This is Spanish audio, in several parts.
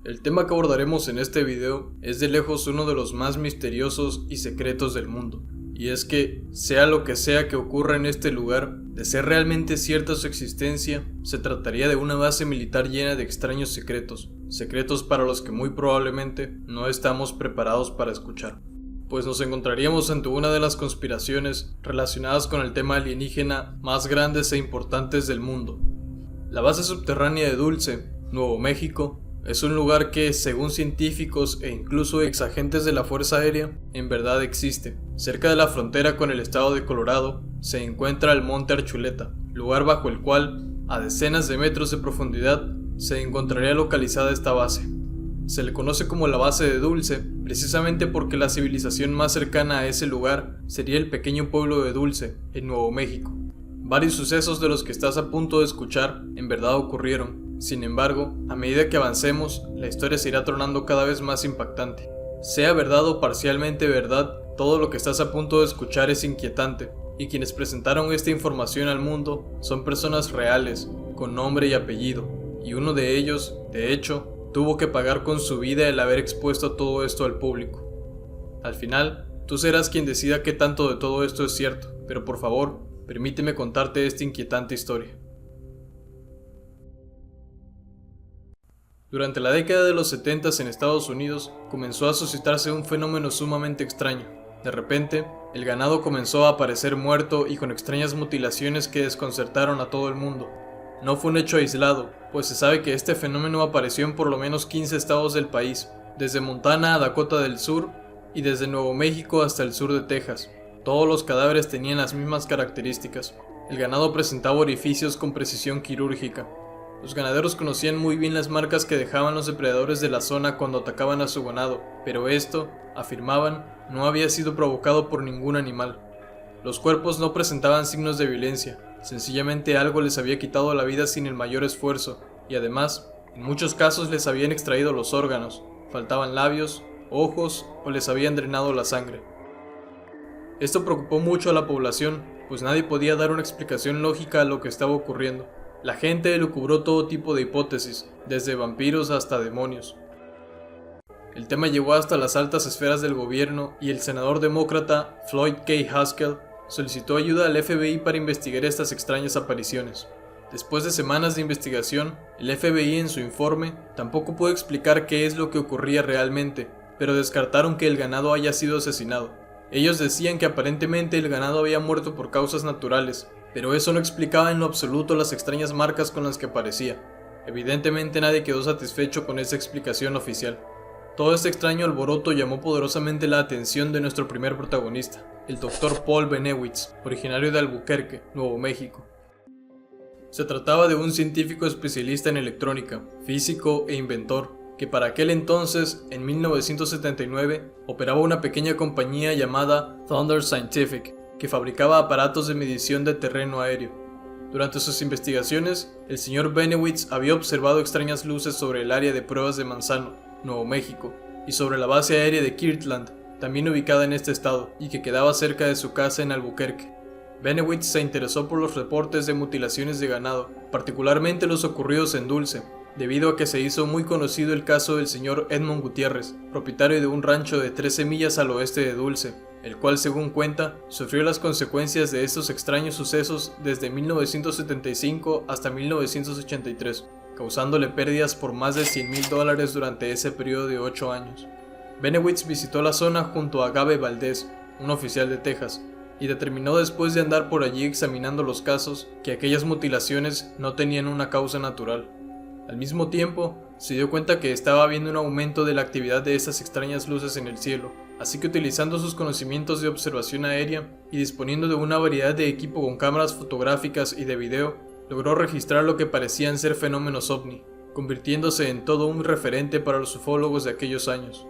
El tema que abordaremos en este video es de lejos uno de los más misteriosos y secretos del mundo. Y es que, sea lo que sea que ocurra en este lugar, de ser realmente cierta su existencia, se trataría de una base militar llena de extraños secretos, secretos para los que muy probablemente no estamos preparados para escuchar. Pues nos encontraríamos ante una de las conspiraciones relacionadas con el tema alienígena más grandes e importantes del mundo. La base subterránea de Dulce, Nuevo México, es un lugar que, según científicos e incluso exagentes de la Fuerza Aérea, en verdad existe. Cerca de la frontera con el estado de Colorado, se encuentra el Monte Archuleta, lugar bajo el cual, a decenas de metros de profundidad, se encontraría localizada esta base. Se le conoce como la base de Dulce, precisamente porque la civilización más cercana a ese lugar sería el pequeño pueblo de Dulce, en Nuevo México. Varios sucesos de los que estás a punto de escuchar en verdad ocurrieron. Sin embargo, a medida que avancemos, la historia se irá tornando cada vez más impactante. Sea verdad o parcialmente verdad, todo lo que estás a punto de escuchar es inquietante, y quienes presentaron esta información al mundo son personas reales, con nombre y apellido, y uno de ellos, de hecho, tuvo que pagar con su vida el haber expuesto todo esto al público. Al final, tú serás quien decida qué tanto de todo esto es cierto, pero por favor, permíteme contarte esta inquietante historia. Durante la década de los 70 en Estados Unidos comenzó a suscitarse un fenómeno sumamente extraño. De repente, el ganado comenzó a aparecer muerto y con extrañas mutilaciones que desconcertaron a todo el mundo. No fue un hecho aislado, pues se sabe que este fenómeno apareció en por lo menos 15 estados del país, desde Montana a Dakota del Sur y desde Nuevo México hasta el sur de Texas. Todos los cadáveres tenían las mismas características. El ganado presentaba orificios con precisión quirúrgica. Los ganaderos conocían muy bien las marcas que dejaban los depredadores de la zona cuando atacaban a su ganado, pero esto, afirmaban, no había sido provocado por ningún animal. Los cuerpos no presentaban signos de violencia, sencillamente algo les había quitado la vida sin el mayor esfuerzo, y además, en muchos casos les habían extraído los órganos, faltaban labios, ojos o les habían drenado la sangre. Esto preocupó mucho a la población, pues nadie podía dar una explicación lógica a lo que estaba ocurriendo. La gente elucubró todo tipo de hipótesis, desde vampiros hasta demonios. El tema llegó hasta las altas esferas del gobierno y el senador demócrata Floyd K. Haskell solicitó ayuda al FBI para investigar estas extrañas apariciones. Después de semanas de investigación, el FBI en su informe tampoco pudo explicar qué es lo que ocurría realmente, pero descartaron que el ganado haya sido asesinado. Ellos decían que aparentemente el ganado había muerto por causas naturales, pero eso no explicaba en lo absoluto las extrañas marcas con las que aparecía. Evidentemente nadie quedó satisfecho con esa explicación oficial. Todo este extraño alboroto llamó poderosamente la atención de nuestro primer protagonista, el Dr. Paul Bennewitz, originario de Albuquerque, Nuevo México. Se trataba de un científico especialista en electrónica, físico e inventor, que para aquel entonces, en 1979, operaba una pequeña compañía llamada Thunder Scientific, que fabricaba aparatos de medición de terreno aéreo. Durante sus investigaciones, el señor Bennewitz había observado extrañas luces sobre el área de pruebas de Manzano, Nuevo México, y sobre la base aérea de Kirtland, también ubicada en este estado, y que quedaba cerca de su casa en Albuquerque. Bennewitz se interesó por los reportes de mutilaciones de ganado, particularmente los ocurridos en Dulce, debido a que se hizo muy conocido el caso del señor Edmond Gutiérrez, propietario de un rancho de 13 millas al oeste de Dulce, el cual, según cuenta, sufrió las consecuencias de estos extraños sucesos desde 1975 hasta 1983, causándole pérdidas por más de $100,000 durante ese periodo de 8 años. Bennewitz visitó la zona junto a Gabe Valdez, un oficial de Texas, y determinó después de andar por allí examinando los casos que aquellas mutilaciones no tenían una causa natural. Al mismo tiempo, se dio cuenta que estaba habiendo un aumento de la actividad de estas extrañas luces en el cielo, así que utilizando sus conocimientos de observación aérea y disponiendo de una variedad de equipo con cámaras fotográficas y de video, logró registrar lo que parecían ser fenómenos ovni, convirtiéndose en todo un referente para los ufólogos de aquellos años.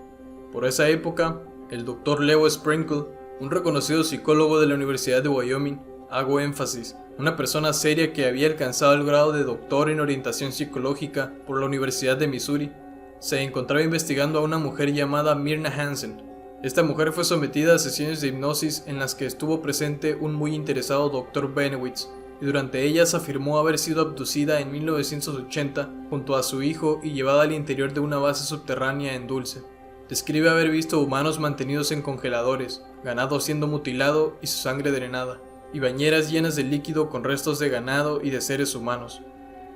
Por esa época, el Dr. Leo Sprinkle, un reconocido psicólogo de la Universidad de Wyoming, hago énfasis, una persona seria que había alcanzado el grado de doctor en orientación psicológica por la Universidad de Missouri, se encontraba investigando a una mujer llamada Myrna Hansen. Esta mujer fue sometida a sesiones de hipnosis en las que estuvo presente un muy interesado Dr. Bennewitz, y durante ellas afirmó haber sido abducida en 1980 junto a su hijo y llevada al interior de una base subterránea en Dulce. Describe haber visto humanos mantenidos en congeladores, ganado siendo mutilado y su sangre drenada, y bañeras llenas de líquido con restos de ganado y de seres humanos.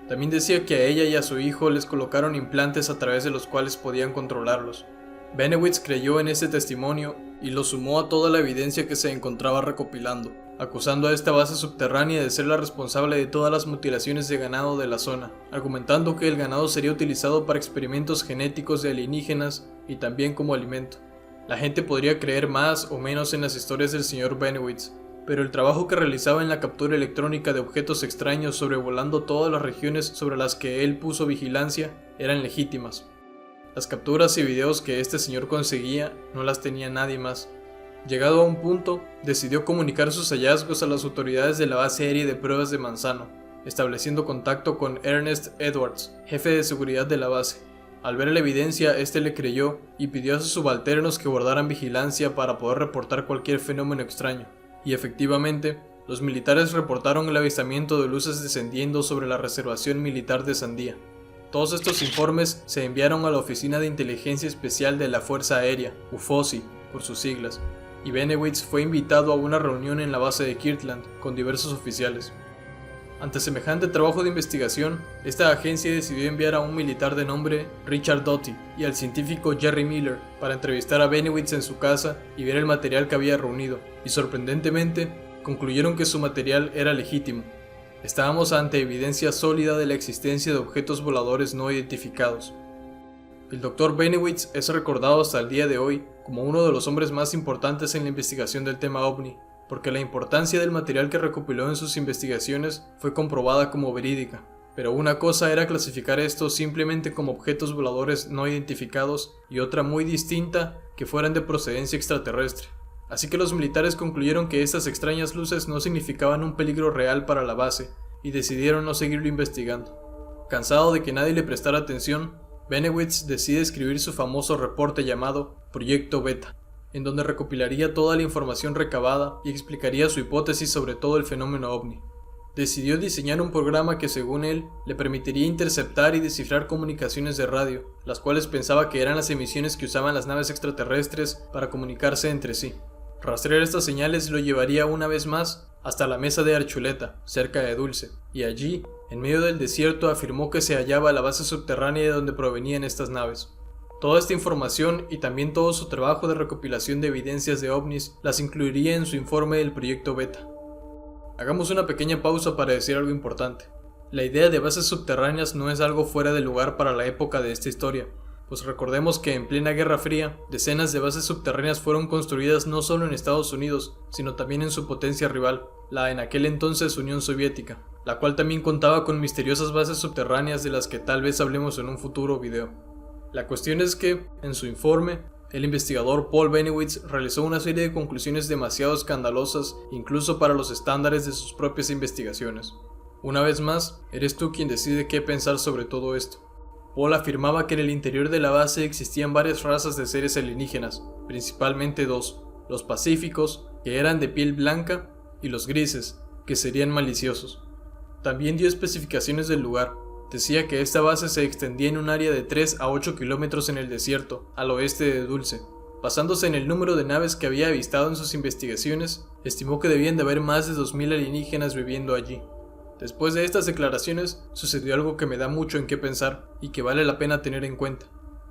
También decía que a ella y a su hijo les colocaron implantes a través de los cuales podían controlarlos. Bennewitz creyó en este testimonio y lo sumó a toda la evidencia que se encontraba recopilando, acusando a esta base subterránea de ser la responsable de todas las mutilaciones de ganado de la zona, argumentando que el ganado sería utilizado para experimentos genéticos de alienígenas y también como alimento. La gente podría creer más o menos en las historias del señor Bennewitz, pero el trabajo que realizaba en la captura electrónica de objetos extraños sobrevolando todas las regiones sobre las que él puso vigilancia eran legítimas. Las capturas y videos que este señor conseguía no las tenía nadie más. Llegado a un punto, decidió comunicar sus hallazgos a las autoridades de la base aérea de pruebas de Manzano, estableciendo contacto con Ernest Edwards, jefe de seguridad de la base. Al ver la evidencia, este le creyó y pidió a sus subalternos que guardaran vigilancia para poder reportar cualquier fenómeno extraño. Y efectivamente, los militares reportaron el avistamiento de luces descendiendo sobre la reservación militar de Sandía. Todos estos informes se enviaron a la Oficina de Inteligencia Especial de la Fuerza Aérea, UFOSI, por sus siglas, y Bennewitz fue invitado a una reunión en la base de Kirtland con diversos oficiales. Ante semejante trabajo de investigación, esta agencia decidió enviar a un militar de nombre Richard Doty y al científico Jerry Miller para entrevistar a Bennewitz en su casa y ver el material que había reunido, y sorprendentemente, concluyeron que su material era legítimo. Estábamos ante evidencia sólida de la existencia de objetos voladores no identificados. El Dr. Bennewitz es recordado hasta el día de hoy como uno de los hombres más importantes en la investigación del tema OVNI, porque la importancia del material que recopiló en sus investigaciones fue comprobada como verídica. Pero una cosa era clasificar estos simplemente como objetos voladores no identificados y otra muy distinta que fueran de procedencia extraterrestre. Así que los militares concluyeron que estas extrañas luces no significaban un peligro real para la base y decidieron no seguirlo investigando. Cansado de que nadie le prestara atención, Bennewitz decide escribir su famoso reporte llamado Proyecto Beta, en donde recopilaría toda la información recabada y explicaría su hipótesis sobre todo el fenómeno OVNI. Decidió diseñar un programa que, según él, le permitiría interceptar y descifrar comunicaciones de radio, las cuales pensaba que eran las emisiones que usaban las naves extraterrestres para comunicarse entre sí. Rastrear estas señales lo llevaría una vez más hasta la mesa de Archuleta, cerca de Dulce, y allí, en medio del desierto, afirmó que se hallaba la base subterránea de donde provenían estas naves. Toda esta información y también todo su trabajo de recopilación de evidencias de ovnis las incluiría en su informe del Proyecto Beta. Hagamos una pequeña pausa para decir algo importante. La idea de bases subterráneas no es algo fuera de lugar para la época de esta historia, pues recordemos que en plena Guerra Fría, decenas de bases subterráneas fueron construidas no solo en Estados Unidos, sino también en su potencia rival, la en aquel entonces Unión Soviética, la cual también contaba con misteriosas bases subterráneas de las que tal vez hablemos en un futuro video. La cuestión es que, en su informe, el investigador Paul Bennewitz realizó una serie de conclusiones demasiado escandalosas incluso para los estándares de sus propias investigaciones. Una vez más, eres tú quien decide qué pensar sobre todo esto. Paul afirmaba que en el interior de la base existían varias razas de seres alienígenas, principalmente dos, los pacíficos, que eran de piel blanca, y los grises, que serían maliciosos. También dio especificaciones del lugar. Decía que esta base se extendía en un área de 3 a 8 kilómetros en el desierto, al oeste de Dulce. Basándose en el número de naves que había avistado en sus investigaciones, estimó que debían de haber más de 2000 alienígenas viviendo allí. Después de estas declaraciones, sucedió algo que me da mucho en qué pensar y que vale la pena tener en cuenta.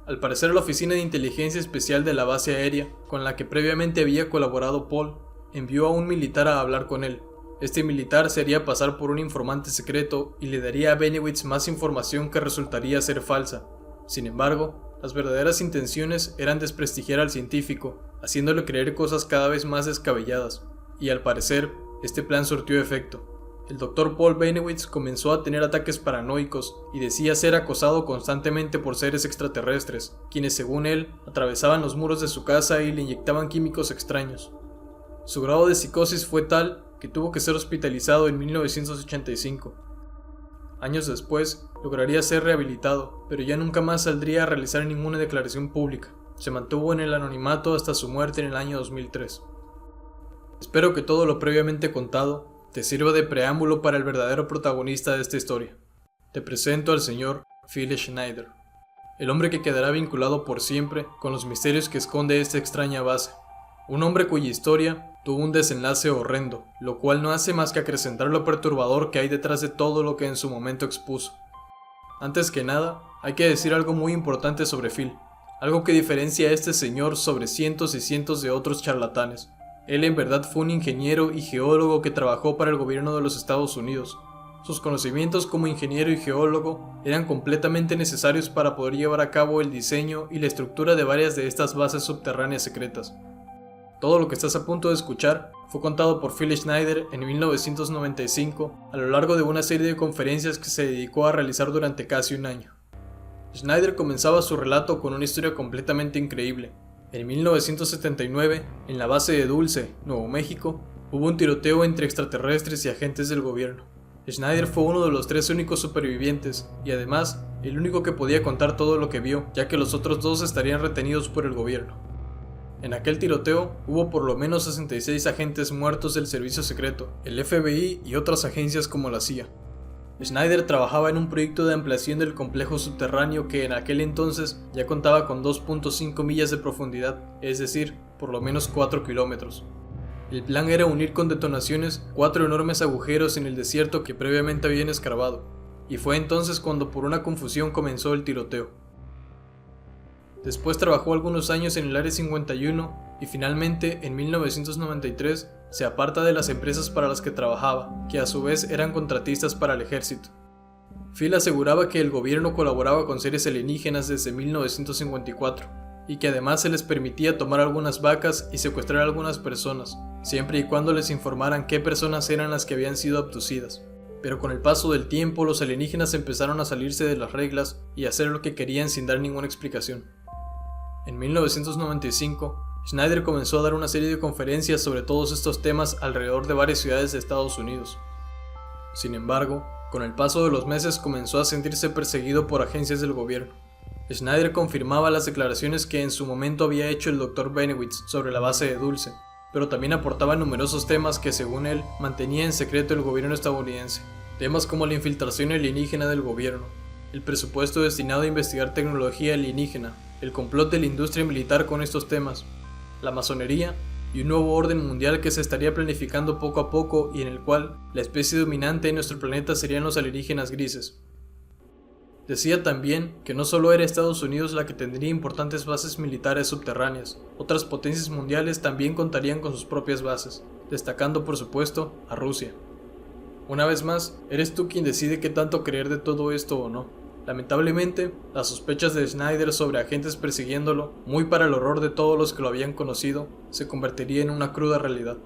Al parecer, la Oficina de Inteligencia Especial de la base aérea, con la que previamente había colaborado Paul, envió a un militar a hablar con él. Este militar se haría pasar por un informante secreto y le daría a Bennewitz más información que resultaría ser falsa. Sin embargo, las verdaderas intenciones eran desprestigiar al científico, haciéndole creer cosas cada vez más descabelladas. Y al parecer, este plan surtió efecto. El Dr. Paul Bennewitz comenzó a tener ataques paranoicos y decía ser acosado constantemente por seres extraterrestres, quienes según él atravesaban los muros de su casa y le inyectaban químicos extraños. Su grado de psicosis fue tal que tuvo que ser hospitalizado en 1985. Años después, lograría ser rehabilitado, pero ya nunca más saldría a realizar ninguna declaración pública. Se mantuvo en el anonimato hasta su muerte en el año 2003. Espero que todo lo previamente contado te sirva de preámbulo para el verdadero protagonista de esta historia. Te presento al señor Phil Schneider, el hombre que quedará vinculado por siempre con los misterios que esconde esta extraña base. Un hombre cuya historia tuvo un desenlace horrendo, lo cual no hace más que acrecentar lo perturbador que hay detrás de todo lo que en su momento expuso. Antes que nada, hay que decir algo muy importante sobre Phil, algo que diferencia a este señor sobre cientos y cientos de otros charlatanes. Él en verdad fue un ingeniero y geólogo que trabajó para el gobierno de los Estados Unidos. Sus conocimientos como ingeniero y geólogo eran completamente necesarios para poder llevar a cabo el diseño y la estructura de varias de estas bases subterráneas secretas. Todo lo que estás a punto de escuchar fue contado por Phil Schneider en 1995 a lo largo de una serie de conferencias que se dedicó a realizar durante casi un año. Schneider comenzaba su relato con una historia completamente increíble. En 1979, en la base de Dulce, Nuevo México, hubo un tiroteo entre extraterrestres y agentes del gobierno. Schneider fue uno de los 3 únicos supervivientes y además el único que podía contar todo lo que vio, ya que los otros 2 estarían retenidos por el gobierno. En aquel tiroteo hubo por lo menos 66 agentes muertos del servicio secreto, el FBI y otras agencias como la CIA. Schneider trabajaba en un proyecto de ampliación del complejo subterráneo que en aquel entonces ya contaba con 2.5 millas de profundidad, es decir, por lo menos 4 kilómetros. El plan era unir con detonaciones 4 enormes agujeros en el desierto que previamente habían escarbado, y fue entonces cuando por una confusión comenzó el tiroteo. Después trabajó algunos años en el Área 51 y finalmente en 1993 se aparta de las empresas para las que trabajaba, que a su vez eran contratistas para el ejército. Phil aseguraba que el gobierno colaboraba con seres alienígenas desde 1954 y que además se les permitía tomar algunas vacas y secuestrar a algunas personas, siempre y cuando les informaran qué personas eran las que habían sido abducidas. Pero con el paso del tiempo los alienígenas empezaron a salirse de las reglas y a hacer lo que querían sin dar ninguna explicación. En 1995, Schneider comenzó a dar una serie de conferencias sobre todos estos temas alrededor de varias ciudades de Estados Unidos. Sin embargo, con el paso de los meses comenzó a sentirse perseguido por agencias del gobierno. Schneider confirmaba las declaraciones que en su momento había hecho el Dr. Benewitz sobre la base de Dulce, pero también aportaba numerosos temas que según él mantenía en secreto el gobierno estadounidense. Temas como la infiltración alienígena del gobierno, el presupuesto destinado a investigar tecnología alienígena, el complot de la industria militar con estos temas, la masonería y un nuevo orden mundial que se estaría planificando poco a poco y en el cual la especie dominante en nuestro planeta serían los alienígenas grises. Decía también que no solo era Estados Unidos la que tendría importantes bases militares subterráneas, otras potencias mundiales también contarían con sus propias bases, destacando por supuesto a Rusia. Una vez más, eres tú quien decide qué tanto creer de todo esto o no. Lamentablemente, las sospechas de Schneider sobre agentes persiguiéndolo, muy para el horror de todos los que lo habían conocido, se convertiría en una cruda realidad.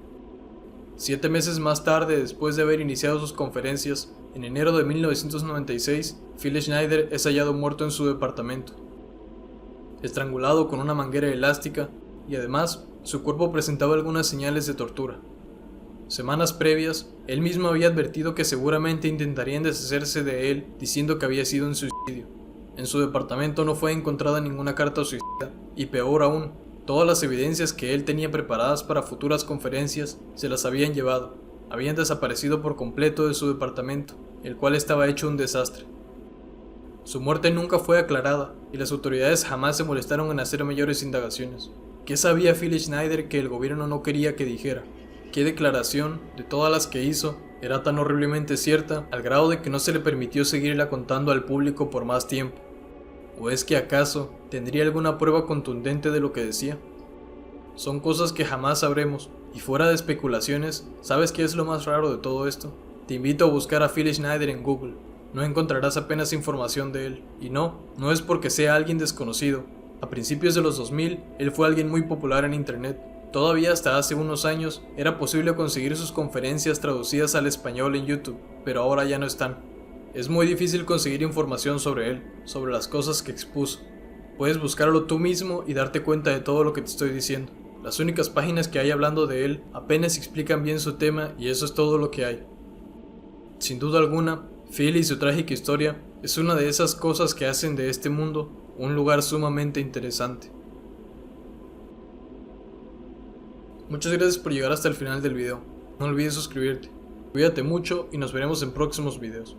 7 meses más tarde, después de haber iniciado sus conferencias, en enero de 1996, Phil Schneider es hallado muerto en su departamento, estrangulado con una manguera elástica, y además, su cuerpo presentaba algunas señales de tortura. Semanas previas, él mismo había advertido que seguramente intentarían deshacerse de él diciendo que había sido un suicidio. En su departamento no fue encontrada ninguna carta suicida, y peor aún, todas las evidencias que él tenía preparadas para futuras conferencias se las habían llevado, habían desaparecido por completo de su departamento, el cual estaba hecho un desastre. Su muerte nunca fue aclarada, y las autoridades jamás se molestaron en hacer mayores indagaciones. ¿Qué sabía Phil Schneider que el gobierno no quería que dijera? ¿Qué declaración, de todas las que hizo, era tan horriblemente cierta al grado de que no se le permitió seguirla contando al público por más tiempo? ¿O es que acaso tendría alguna prueba contundente de lo que decía? Son cosas que jamás sabremos, y fuera de especulaciones, ¿sabes qué es lo más raro de todo esto? Te invito a buscar a Phil Schneider en Google. No encontrarás apenas información de él, y no es porque sea alguien desconocido. A principios de los 2000, él fue alguien muy popular en internet. Todavía hasta hace unos años era posible conseguir sus conferencias traducidas al español en YouTube, pero ahora ya no están. Es muy difícil conseguir información sobre él, sobre las cosas que expuso. Puedes buscarlo tú mismo y darte cuenta de todo lo que te estoy diciendo. Las únicas páginas que hay hablando de él apenas explican bien su tema y eso es todo lo que hay. Sin duda alguna, Phil y su trágica historia es una de esas cosas que hacen de este mundo un lugar sumamente interesante. Muchas gracias por llegar hasta el final del video. No olvides suscribirte. Cuídate mucho y nos veremos en próximos videos.